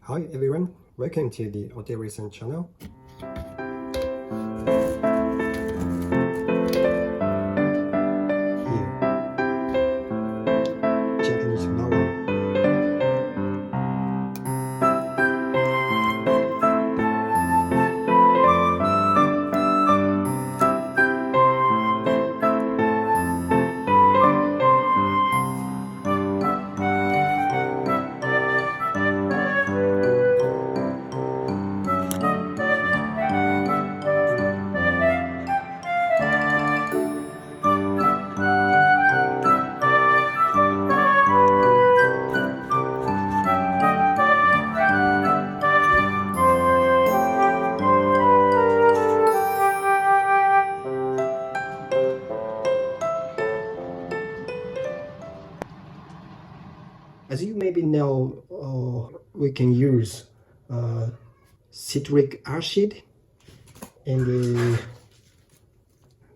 Hi everyone, welcome to the Audio Recent channel. Here, Japanese novel. As you maybe know, we can use citric acid and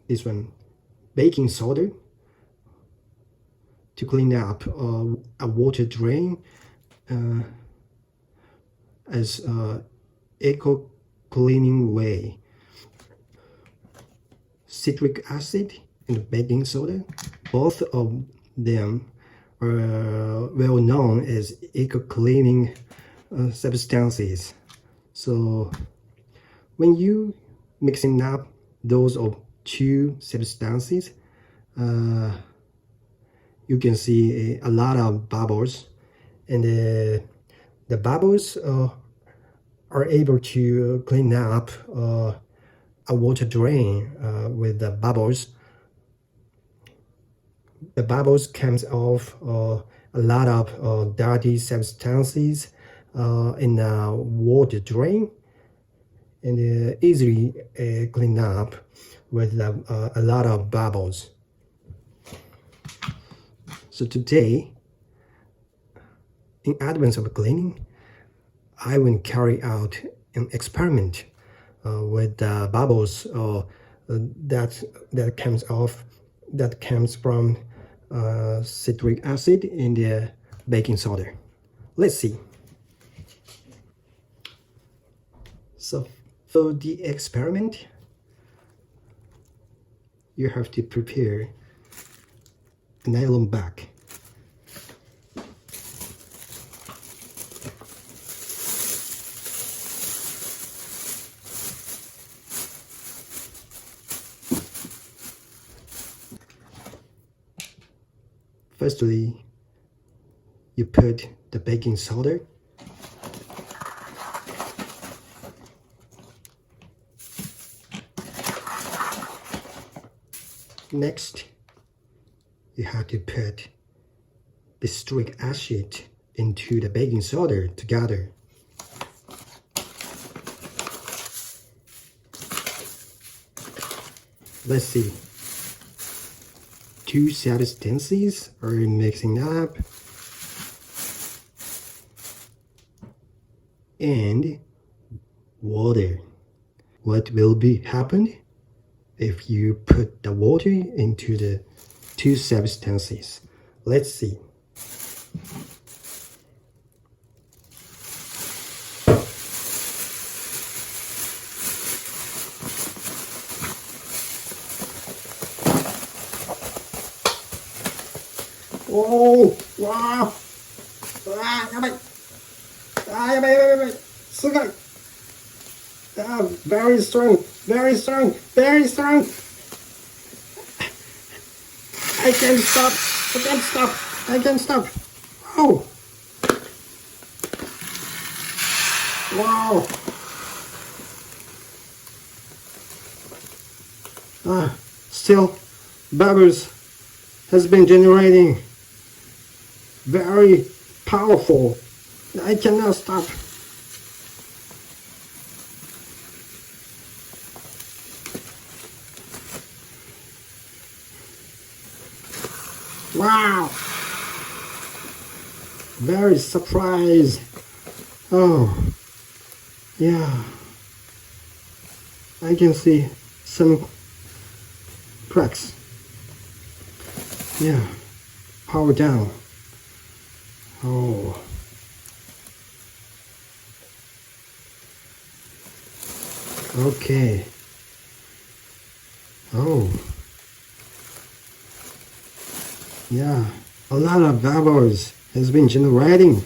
this one, baking soda, to clean up a water drain as eco cleaning way. Citric acid and baking soda, both of them are well known as eco-cleaning substances. So when you mixing up those of two substances, you can see a lot of bubbles, and the bubbles are able to clean up a water drain with the bubbles. The bubbles comes off a lot of dirty substances in the water drain, and easily clean up with a lot of bubbles. So today, in advance of cleaning, I will carry out an experiment with the bubbles that comes from citric acid and baking soda. Let's see. So for the experiment, you have to prepare a nylon bag. Firstly, you put the baking soda. Next, you have to put the citric acid into the baking soda together. Let's see. Two substances are mixing up, and water. What will be happen if you put the water into the two substances? Let's see. Oh, wow! やばい！やばい！すごい！ Very strong! Very strong! Very strong! I can't stop! I can't stop! I can't stop! Oh! Wow! Still, bubbles has been generating. Very powerful. I cannot stop. Wow! Very surprised. Oh, yeah. I can see some cracks. Yeah. Power down. Oh. Okay. Oh. Yeah, a lot of bubbles has been generating.